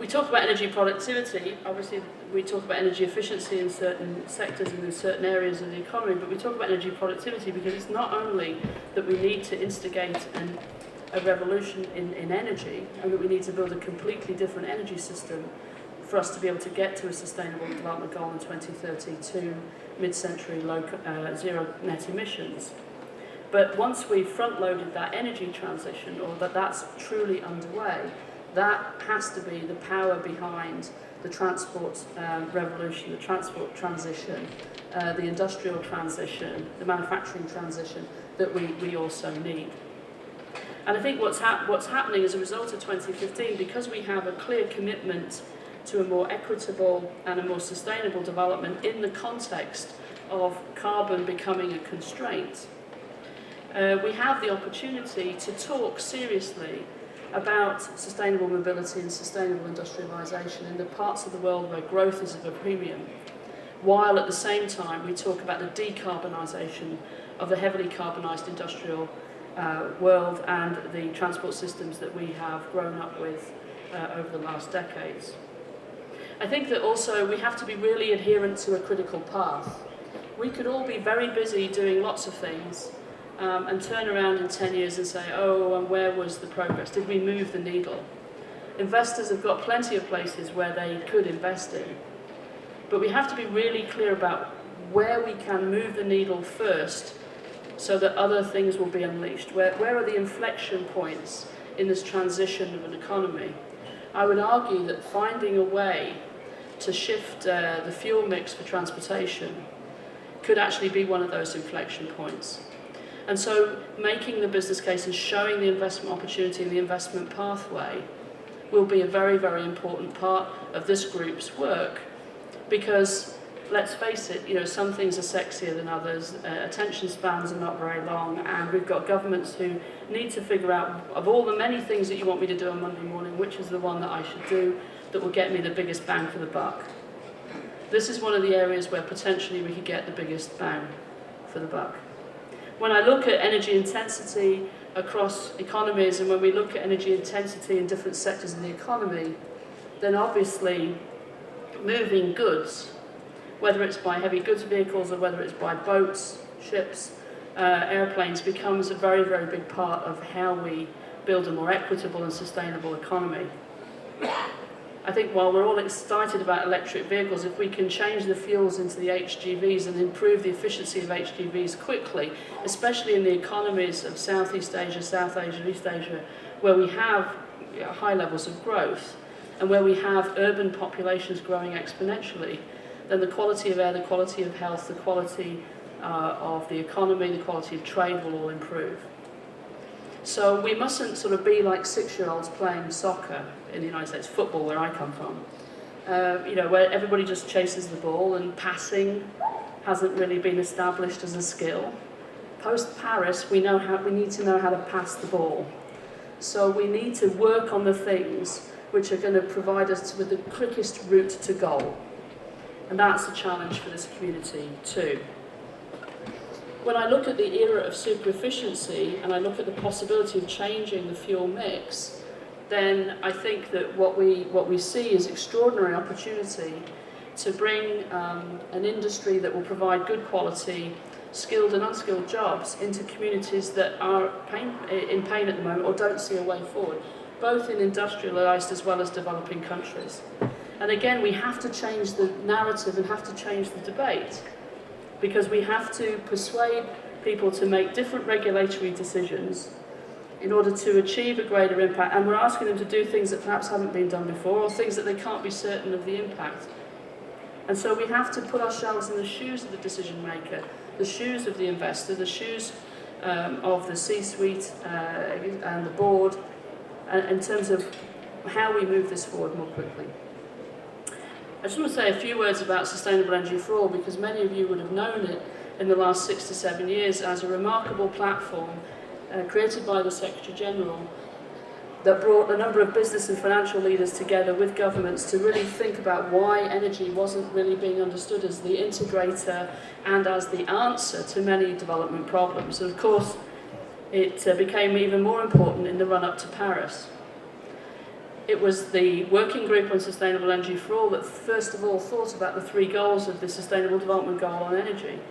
we talk about energy productivity. Obviously, we talk about energy efficiency in certain sectors and in certain areas of the economy, but we talk about energy productivity because it's not only that we need to instigate a revolution in energy, and that we need to build a completely different energy system for us to be able to get to a sustainable development goal in 2030 to mid-century zero net emissions. But once we've front-loaded that energy transition, or that's truly underway, that has to be the power behind the transport revolution, the transport transition, the industrial transition, the manufacturing transition that we also need. And I think what's happening as a result of 2015, because we have a clear commitment to a more equitable and a more sustainable development in the context of carbon becoming a constraint, we have the opportunity to talk seriously about sustainable mobility and sustainable industrialisation in the parts of the world where growth is of a premium, while at the same time we talk about the decarbonisation of the heavily carbonised industrial world and the transport systems that we have grown up with over the last decades. I think that also we have to be really adherent to a critical path. We could all be very busy doing lots of things and turn around in 10 years and say, oh, and where was the progress? Did we move the needle? Investors have got plenty of places where they could invest in. But we have to be really clear about where we can move the needle first so that other things will be unleashed. Where are the inflection points in this transition of an economy? I would argue that finding a way to shift the fuel mix for transportation could actually be one of those inflection points. And so making the business case and showing the investment opportunity and the investment pathway will be a very, very important part of this group's work, because let's face it, some things are sexier than others, attention spans are not very long, and we've got governments who need to figure out, of all the many things that you want me to do on Monday morning, which is the one that I should do that will get me the biggest bang for the buck. This is one of the areas where potentially we could get the biggest bang for the buck. When I look at energy intensity across economies, and when we look at energy intensity in different sectors of the economy, then obviously moving goods, whether it's by heavy goods vehicles or whether it's by boats, ships, airplanes, becomes a very, very big part of how we build a more equitable and sustainable economy. I think while we're all excited about electric vehicles, if we can change the fuels into the HGVs and improve the efficiency of HGVs quickly, especially in the economies of Southeast Asia, South Asia, East Asia, where we have high levels of growth and where we have urban populations growing exponentially, then the quality of air, the quality of health, the quality of the economy, the quality of trade will all improve. So we mustn't sort of be like 6-year-olds playing soccer in the United States, football where I come from, where everybody just chases the ball and passing hasn't really been established as a skill. Post-Paris, we need to know how to pass the ball. So we need to work on the things which are going to provide us with the quickest route to goal. And that's a challenge for this community too. When I look at the era of super efficiency and I look at the possibility of changing the fuel mix, then I think that what we see is extraordinary opportunity to bring an industry that will provide good quality, skilled and unskilled jobs into communities that are in pain at the moment or don't see a way forward, both in industrialised as well as developing countries. And again, we have to change the narrative and have to change the debate, because we have to persuade people to make different regulatory decisions in order to achieve a greater impact. And we're asking them to do things that perhaps haven't been done before, or things that they can't be certain of the impact. And so we have to put ourselves in the shoes of the decision maker, the shoes of the investor, the shoes of the C-suite and the board, in terms of how we move this forward more quickly. I just want to say a few words about Sustainable Energy for All, because many of you would have known it in the last 6 to 7 years as a remarkable platform created by the Secretary-General that brought a number of business and financial leaders together with governments to really think about why energy wasn't really being understood as the integrator and as the answer to many development problems. And of course, it became even more important in the run-up to Paris. It was the Working Group on Sustainable Energy for All that first of all thought about the 3 goals of the Sustainable Development Goal on energy.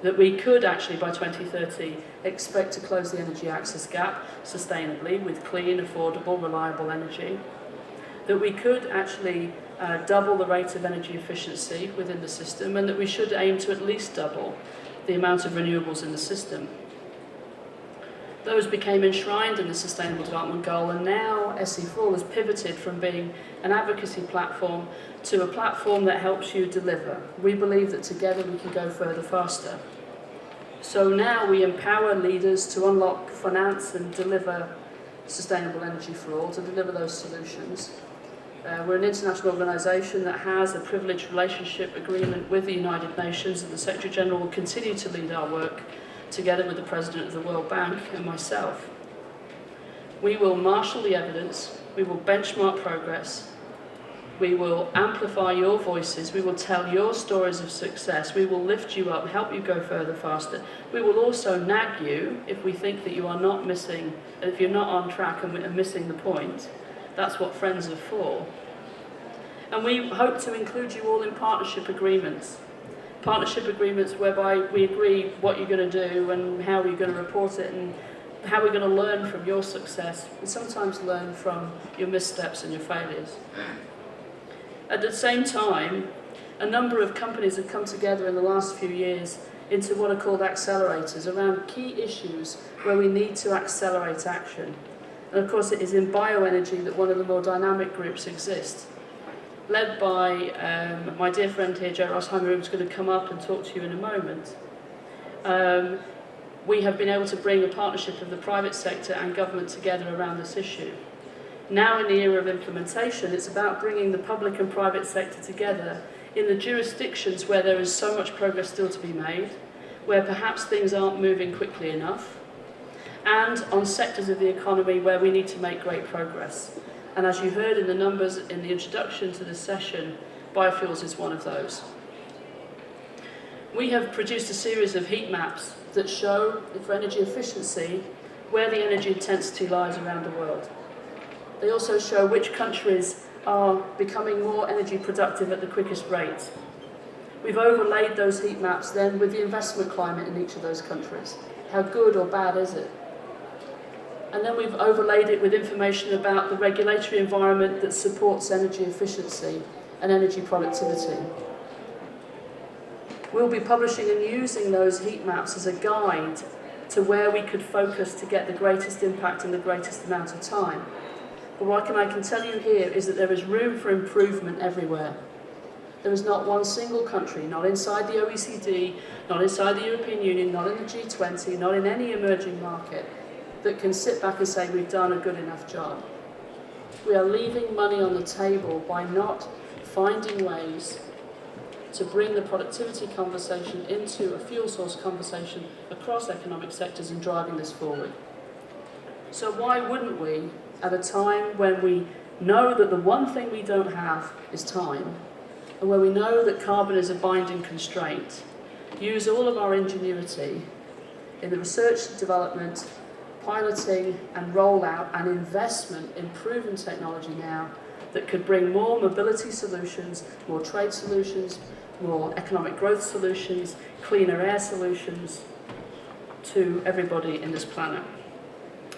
That we could actually, by 2030, expect to close the energy access gap sustainably with clean, affordable, reliable energy. That we could actually double the rate of energy efficiency within the system, and that we should aim to at least double the amount of renewables in the system. Those became enshrined in the Sustainable Development Goal, and now SE4 has pivoted from being an advocacy platform to a platform that helps you deliver. We believe that together we can go further faster. So now we empower leaders to unlock, finance and deliver sustainable energy for all, to deliver those solutions. We're an international organisation that has a privileged relationship agreement with the United Nations, and the Secretary General will continue to lead our work together with the President of the World Bank and myself. We will marshal the evidence, we will benchmark progress, we will amplify your voices, we will tell your stories of success, we will lift you up, help you go further faster. We will also nag you if we think that you are not missing, if you're not on track and are missing the point. That's what friends are for. And we hope to include you all in partnership agreements. Partnership agreements whereby we agree what you're going to do and how you're going to report it and how we're going to learn from your success and sometimes learn from your missteps and your failures. At the same time, a number of companies have come together in the last few years into what are called accelerators around key issues where we need to accelerate action. And of course it is in bioenergy that one of the more dynamic groups exists, led by my dear friend here, Gerard Ostheimer, who's going to come up and talk to you in a moment. We have been able to bring a partnership of the private sector and government together around this issue. Now in the era of implementation, it's about bringing the public and private sector together in the jurisdictions where there is so much progress still to be made, where perhaps things aren't moving quickly enough, and on sectors of the economy where we need to make great progress. And as you heard in the numbers in the introduction to this session, biofuels is one of those. We have produced a series of heat maps that show, for energy efficiency, where the energy intensity lies around the world. They also show which countries are becoming more energy productive at the quickest rate. We've overlaid those heat maps then with the investment climate in each of those countries. How good or bad is it? And then we've overlaid it with information about the regulatory environment that supports energy efficiency and energy productivity. We'll be publishing and using those heat maps as a guide to where we could focus to get the greatest impact in the greatest amount of time. But what I can tell you here is that there is room for improvement everywhere. There is not one single country, not inside the OECD, not inside the European Union, not in the G20, not in any emerging market, that can sit back and say we've done a good enough job. We are leaving money on the table by not finding ways to bring the productivity conversation into a fuel source conversation across economic sectors and driving this forward. So why wouldn't we, at a time when we know that the one thing we don't have is time, and where we know that carbon is a binding constraint, use all of our ingenuity in the research, development, piloting and rollout and investment in proven technology now that could bring more mobility solutions, more trade solutions, more economic growth solutions, cleaner air solutions to everybody in this planet.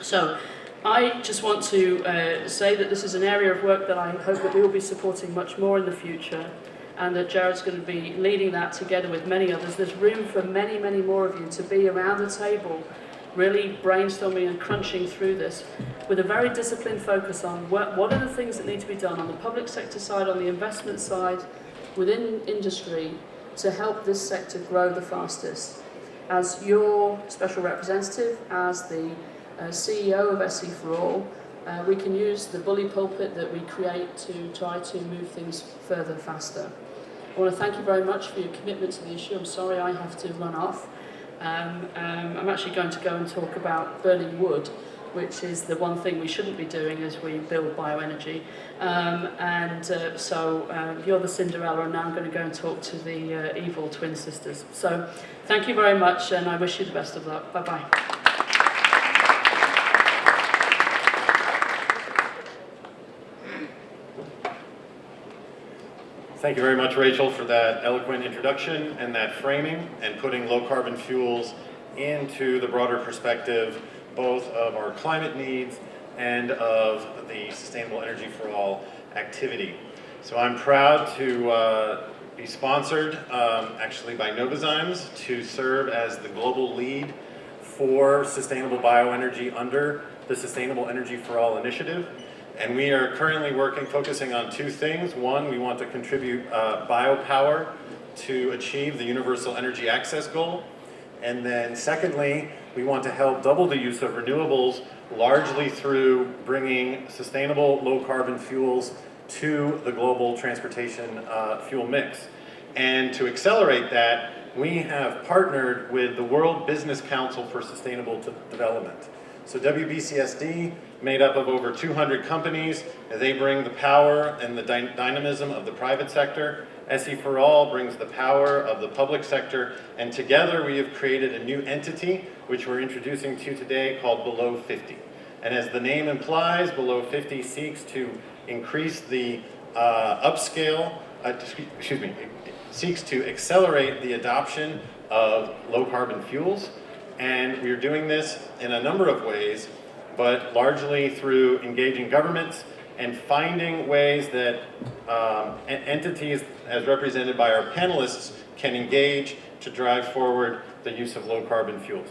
So I just want to say that this is an area of work that I hope that we will be supporting much more in the future, and that Gerard's going to be leading that together with many others. There's room for many, many more of you to be around the table really brainstorming and crunching through this with a very disciplined focus on what are the things that need to be done on the public sector side, on the investment side, within industry to help this sector grow the fastest. As your special representative, as the CEO of SE for All, we can use the bully pulpit that we create to try to move things further faster. I want to thank you very much for your commitment to the issue. I'm sorry I have to run off. I'm actually going to go and talk about burning wood, which is the one thing we shouldn't be doing as we build bioenergy. So you're the Cinderella, and now I'm going to go and talk to the evil twin sisters. So thank you very much, and I wish you the best of luck. Bye-bye. Thank you very much, Rachel, for that eloquent introduction and that framing and putting low carbon fuels into the broader perspective both of our climate needs and of the Sustainable Energy for All activity. So I'm proud to be sponsored actually by Novozymes to serve as the global lead for sustainable bioenergy under the Sustainable Energy for All initiative. And we are currently focusing on two things. One, we want to contribute biopower to achieve the universal energy access goal. And then secondly, we want to help double the use of renewables, largely through bringing sustainable low carbon fuels to the global transportation fuel mix. And to accelerate that, we have partnered with the World Business Council for Sustainable Development. So WBCSD, made up of over 200 companies, they bring the power and the dynamism of the private sector. SE for All brings the power of the public sector, and together we have created a new entity, which we're introducing to you today, called Below 50. And as the name implies, Below 50 seeks to increase the seeks to accelerate the adoption of low carbon fuels. And we're doing this in a number of ways, but largely through engaging governments and finding ways that entities, as represented by our panelists, can engage to drive forward the use of low carbon fuels.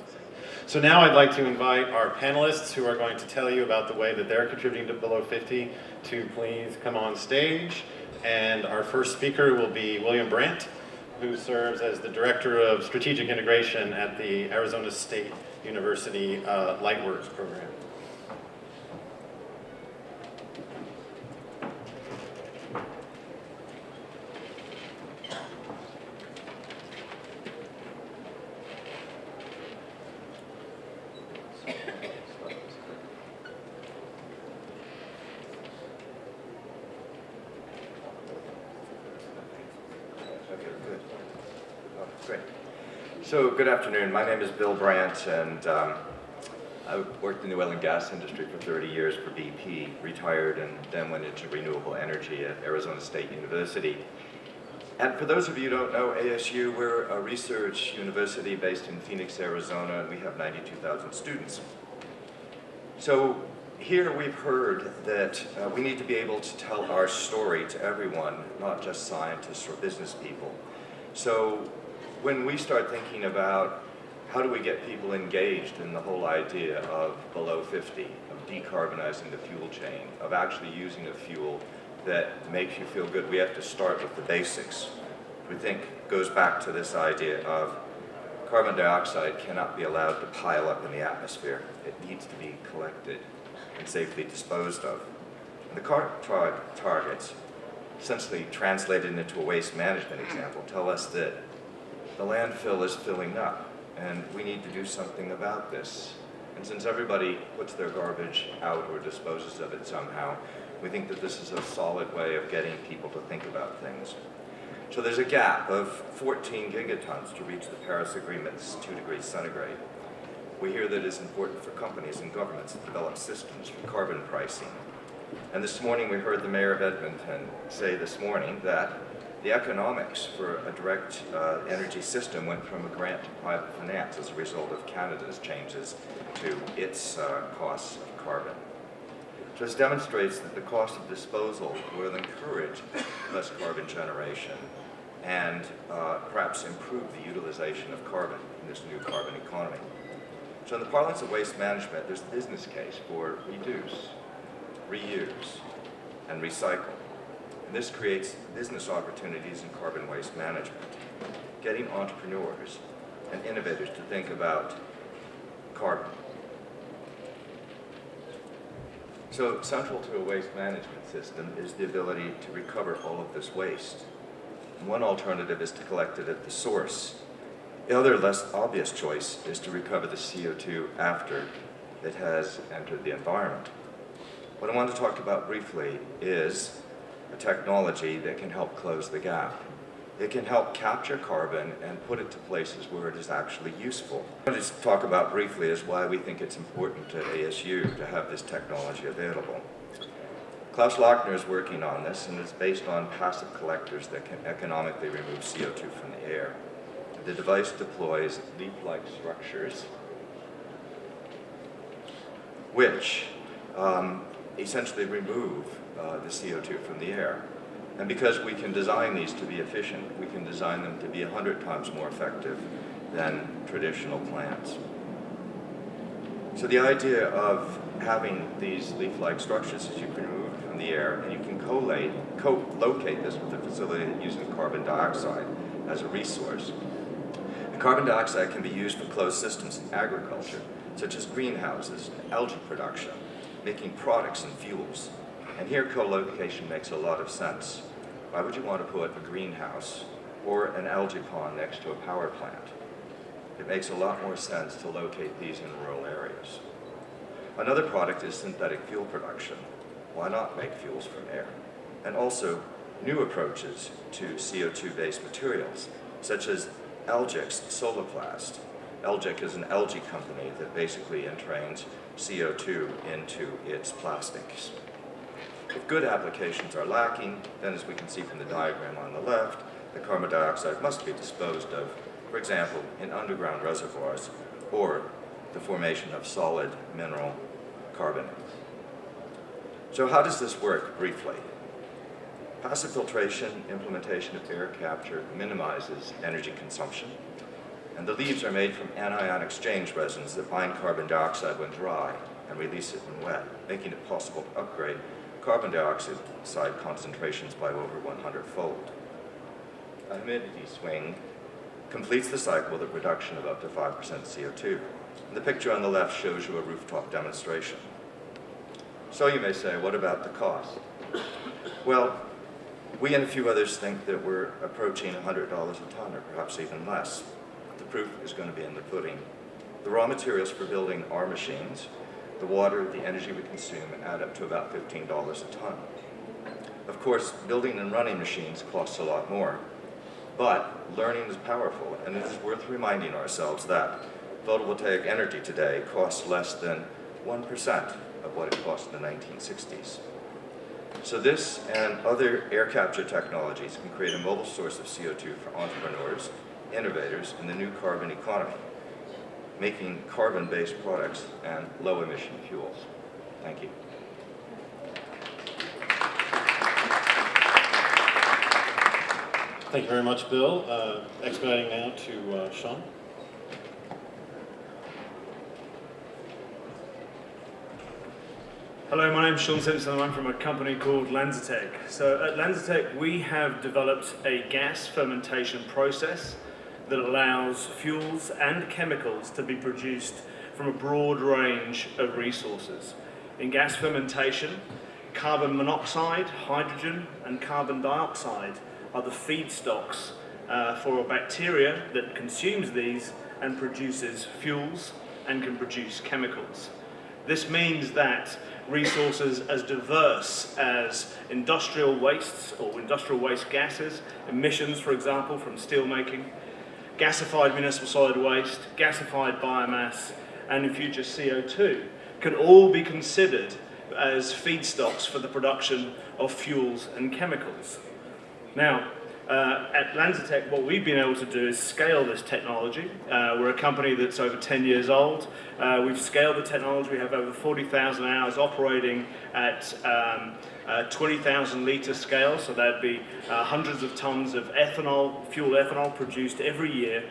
So now I'd like to invite our panelists who are going to tell you about the way that they're contributing to Below 50 to please come on stage. And our first speaker will be William Brandt, who serves as the Director of Strategic Integration at the Arizona State University Lightworks program. So, good afternoon. My name is Bill Brandt, and I worked in the oil and gas industry for 30 years for BP, retired, and then went into renewable energy at Arizona State University. And for those of you who don't know ASU, we're a research university based in Phoenix, Arizona, and we have 92,000 students. So here we've heard that we need to be able to tell our story to everyone, not just scientists or business people. So when we start thinking about how do we get people engaged in the whole idea of below 50, of decarbonizing the fuel chain, of actually using a fuel that makes you feel good, we have to start with the basics. We think goes back to this idea of carbon dioxide cannot be allowed to pile up in the atmosphere. It needs to be collected and safely disposed of. And the carbon targets, essentially translated into a waste management example, tell us that the landfill is filling up, and we need to do something about this. And since everybody puts their garbage out or disposes of it somehow, we think that this is a solid way of getting people to think about things. So there's a gap of 14 gigatons to reach the Paris Agreement's 2 degrees centigrade. We hear that it's important for companies and governments to develop systems for carbon pricing. And this morning we heard the mayor of Edmonton say this morning that the economics for a direct energy system went from a grant to private finance as a result of Canada's changes to its costs of carbon. So this demonstrates that the cost of disposal will encourage less carbon generation and perhaps improve the utilization of carbon in this new carbon economy. So in the parlance of waste management, there's a business case for reduce, reuse, and recycle. And this creates business opportunities in carbon waste management, getting entrepreneurs and innovators to think about carbon. So central to a waste management system is the ability to recover all of this waste. And one alternative is to collect it at the source. The other, less obvious choice is to recover the CO2 after it has entered the environment. What I want to talk about briefly is a technology that can help close the gap. It can help capture carbon and put it to places where it is actually useful. What I want to talk about briefly is why we think it's important at ASU to have this technology available. Klaus Lochner is working on this, and it's based on passive collectors that can economically remove CO2 from the air. The device deploys leaf-like structures, which essentially remove the CO2 from the air. And because we can design these to be efficient, we can design them to be 100 times more effective than traditional plants. So the idea of having these leaf-like structures is you can remove it from the air, and you can co-locate this with a facility that uses carbon dioxide as a resource. And carbon dioxide can be used for closed systems in agriculture, such as greenhouses, algae production, making products and fuels. And here co-location makes a lot of sense. Why would you want to put a greenhouse or an algae pond next to a power plant? It makes a lot more sense to locate these in rural areas. Another product is synthetic fuel production. Why not make fuels from air? And also new approaches to CO2-based materials, such as Algic's Soloplast. Algic is an algae company that basically entrains CO2 into its plastics. If good applications are lacking, then as we can see from the diagram on the left, the carbon dioxide must be disposed of, for example, in underground reservoirs or the formation of solid mineral carbonate. So how does this work briefly? Passive filtration, implementation of air capture minimizes energy consumption, and the leaves are made from anion exchange resins that bind carbon dioxide when dry and release it when wet, making it possible to upgrade carbon dioxide concentrations by over 100-fold. A humidity swing completes the cycle with a reduction of up to 5% CO2. And the picture on the left shows you a rooftop demonstration. So you may say, what about the cost? Well, we and a few others think that we're approaching $100 a ton, or perhaps even less. The proof is going to be in the pudding. The raw materials for building our machines, the water, the energy we consume, add up to about $15 a ton. Of course, building and running machines costs a lot more, but learning is powerful, and it is worth reminding ourselves that photovoltaic energy today costs less than 1% of what it cost in the 1960s. So this and other air capture technologies can create a mobile source of CO2 for entrepreneurs, innovators in the new carbon economy, making carbon-based products and low-emission fuels. Thank you. Thank you very much, Bill. Expediting now to Sean. Hello, my name's Sean Simpson and I'm from a company called LanzaTech. So at LanzaTech we have developed a gas fermentation process that allows fuels and chemicals to be produced from a broad range of resources. In gas fermentation, carbon monoxide, hydrogen and carbon dioxide are the feedstocks for a bacteria that consumes these and produces fuels and can produce chemicals. This means that resources as diverse as industrial wastes or industrial waste gases, emissions, for example, from steel making, gasified municipal solid waste, gasified biomass, and in future CO2, can all be considered as feedstocks for the production of fuels and chemicals. Now, at LanzaTech, what we've been able to do is scale this technology. We're a company that's over 10 years old. We've scaled the technology. We have over 40,000 hours operating at 20,000 litre scale, so that'd be hundreds of tons of ethanol, fuel ethanol produced every year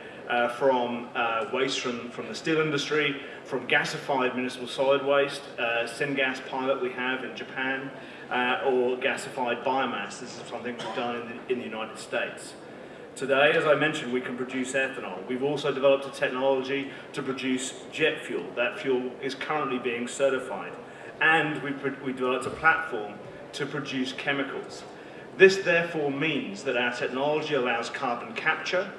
from waste from the steel industry, from gasified municipal solid waste, syngas pilot we have in Japan, or gasified biomass. This is something we've done in the United States. Today, as I mentioned, we can produce ethanol. We've also developed a technology to produce jet fuel. That fuel is currently being certified. And we developed a platform to produce chemicals. This therefore means that our technology allows carbon capture,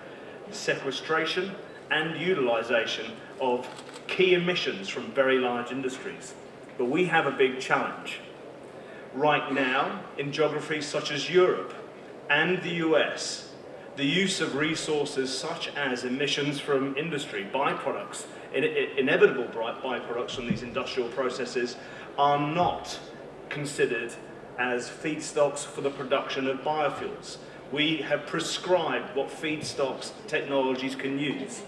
sequestration, and utilization of key emissions from very large industries. But we have a big challenge. Right now, in geographies such as Europe and the US, the use of resources such as emissions from industry, byproducts, inevitable byproducts from these industrial processes are not considered as feedstocks for the production of biofuels. We have prescribed what feedstocks technologies can use,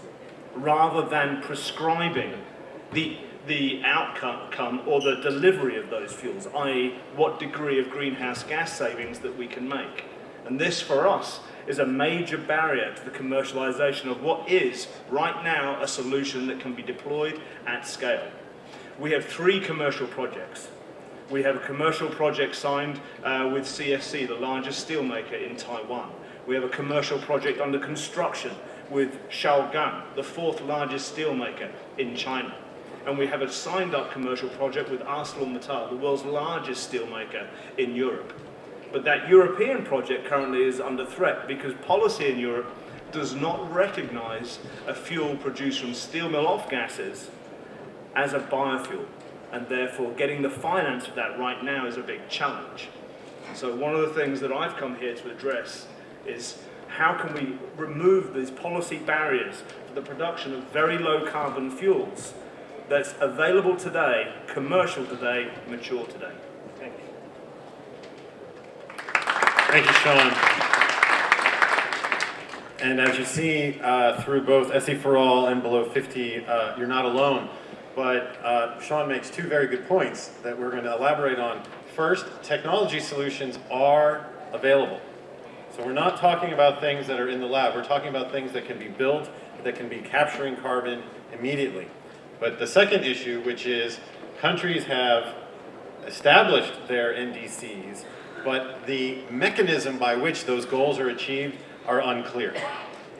rather than prescribing the outcome or the delivery of those fuels, i.e. what degree of greenhouse gas savings that we can make. And this, for us, is a major barrier to the commercialization of what is, right now, a solution that can be deployed at scale. We have 3 commercial projects. We have a commercial project signed with CFC, the largest steelmaker in Taiwan. We have a commercial project under construction with Shaogang, the 4th largest steelmaker in China. And we have a signed up commercial project with ArcelorMittal, the world's largest steelmaker in Europe. But that European project currently is under threat because policy in Europe does not recognize a fuel produced from steel mill off gases as a biofuel. And therefore getting the finance for that right now is a big challenge. So one of the things that I've come here to address is how can we remove these policy barriers for the production of very low carbon fuels that's available today, commercial today, mature today. Thank you. Thank you, Sean. And as you see through both SE for All and Below 50, you're not alone. But Sean makes 2 very good points that we're going to elaborate on. First, technology solutions are available. So we're not talking about things that are in the lab. We're talking about things that can be built, that can be capturing carbon immediately. But the second issue, which is countries have established their NDCs, but the mechanism by which those goals are achieved are unclear.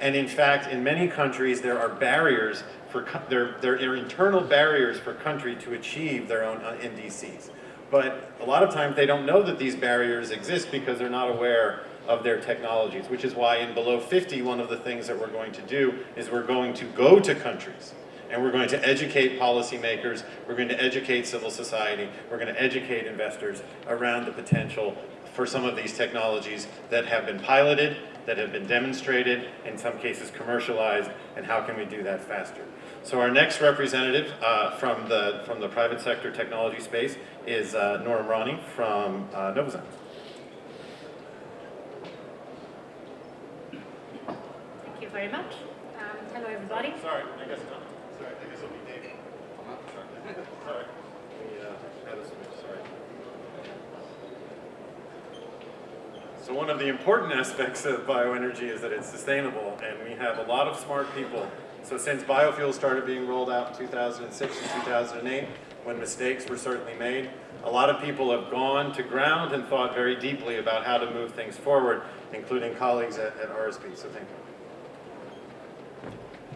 And in fact, in many countries, there are barriers there are internal barriers for country to achieve their own NDCs. But a lot of times they don't know that these barriers exist because they're not aware of their technologies, which is why in Below 50, one of the things that we're going to do is we're going to go to countries and we're going to educate policymakers, we're going to educate civil society, we're going to educate investors around the potential for some of these technologies that have been piloted, that have been demonstrated, in some cases commercialized, and how can we do that faster. So our next representative from the private sector technology space is Nour Amrani from Novozymes. Thank you very much. Hello, everybody. Sorry, I guess not. Sorry, I guess it'll be David. Sorry. We had a switch, sorry. So one of the important aspects of bioenergy is that it's sustainable, and we have a lot of smart people. So since biofuels started being rolled out in 2006 and 2008, when mistakes were certainly made, a lot of people have gone to ground and thought very deeply about how to move things forward, including colleagues at RSP. So thank you.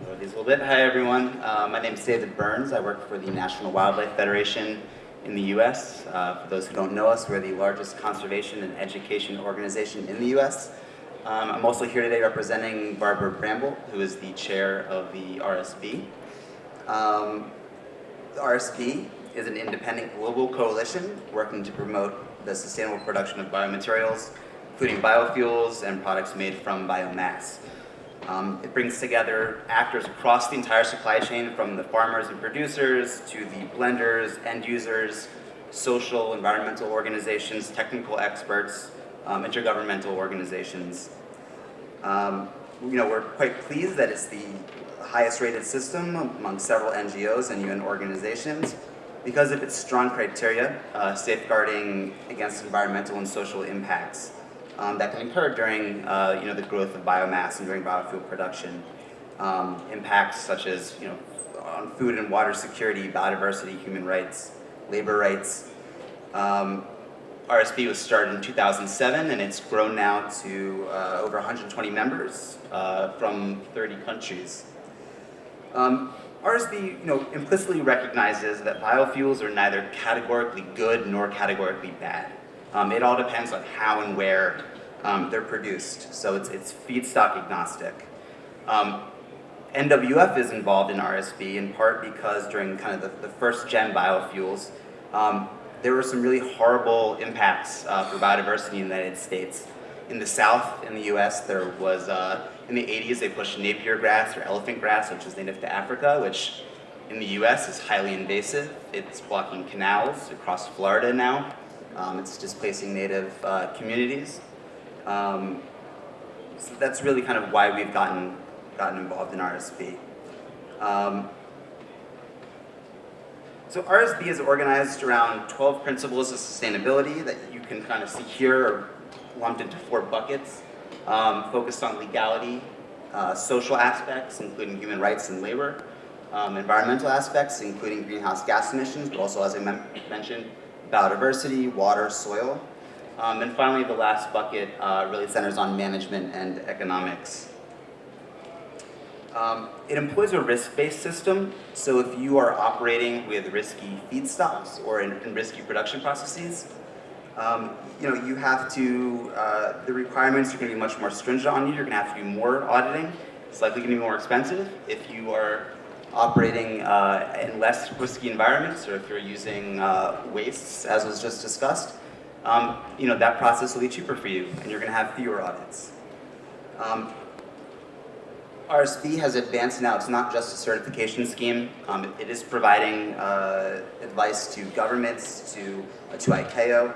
A little bit. Hi, everyone. My name is David Burns. I work for the National Wildlife Federation in the U.S. For those who don't know us, we're the largest conservation and education organization in the U.S. I'm also here today representing Barbara Bramble, who is the chair of the RSB. The RSB is an independent global coalition working to promote the sustainable production of biomaterials, including biofuels and products made from biomass. It brings together actors across the entire supply chain, from the farmers and producers to the blenders, end users, social, environmental organizations, technical experts, intergovernmental organizations. We're quite pleased that it's the highest rated system among several NGOs and UN organizations because of its strong criteria safeguarding against environmental and social impacts that can occur during the growth of biomass and during biofuel production. Impacts such as on food and water security, biodiversity, human rights, labor rights. RSP was started in 2007 and it's grown now to over 120 members from 30 countries. RSP implicitly recognizes that biofuels are neither categorically good nor categorically bad. It all depends on how and where they're produced, so it's feedstock agnostic. NWF is involved in RSP in part because during kind of the first gen biofuels, there were some really horrible impacts for biodiversity in the United States. In the South, in the US, there was, in the 80s, they pushed Napier grass or elephant grass, which is native to Africa, which in the US is highly invasive. It's blocking canals across Florida now. It's displacing native communities. So that's really kind of why we've gotten involved in RSB. So RSB is organized around 12 principles of sustainability that you can kind of see here, are lumped into 4 buckets, focused on legality, social aspects, including human rights and labor, environmental aspects, including greenhouse gas emissions, but also, as I mentioned, biodiversity, water, soil. And finally, the last bucket really centers on management and economics. It employs a risk-based system, so if you are operating with risky feedstocks or in risky production processes, you have to, the requirements are going to be much more stringent on you. You're going to have to do more auditing. It's likely going to be more expensive. If you are operating in less risky environments, or if you're using wastes, as was just discussed, that process will be cheaper for you, and you're going to have fewer audits. RSB has advanced now. It's not just a certification scheme. It is providing advice to governments, to ICAO,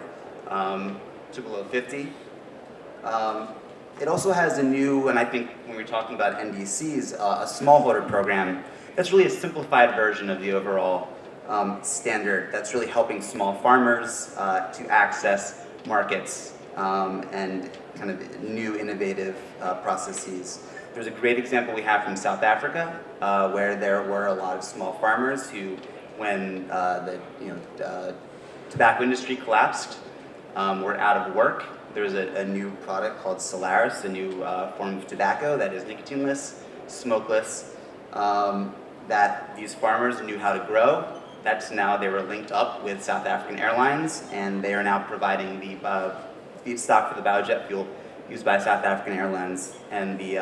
to below 50. It also has a new, and I think when we're talking about NDCs, a smallholder program that's really a simplified version of the overall standard that's really helping small farmers to access markets and kind of new innovative processes. There's a great example we have from South Africa where there were a lot of small farmers who, when the tobacco industry collapsed, were out of work. There was a new product called Solaris, a new form of tobacco that is nicotineless, smokeless, that these farmers knew how to grow. That's now, they were linked up with South African Airlines, and they are now providing the feedstock for the biojet fuel used by South African Airlines, and the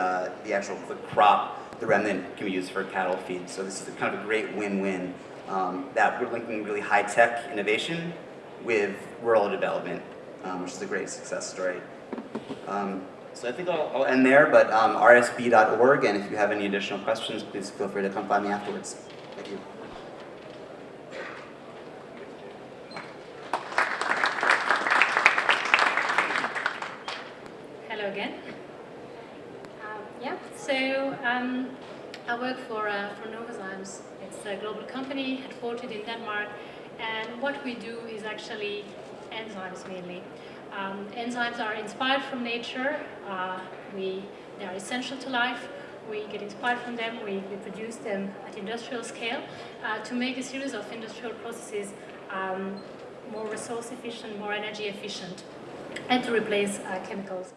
crop, the remnant, can be used for cattle feed. So this is kind of a great win-win that we're linking really high-tech innovation with rural development, which is a great success story. So I think I'll end there, but rsb.org, and if you have any additional questions, please feel free to come find me afterwards. Thank you. Hello again. I work for Novozymes. It's a global company headquartered in Denmark, and what we do is actually enzymes mainly. Enzymes are inspired from nature. They are essential to life. We get inspired from them. We produce them at industrial scale to make a series of industrial processes more resource efficient, more energy efficient, and to replace chemicals.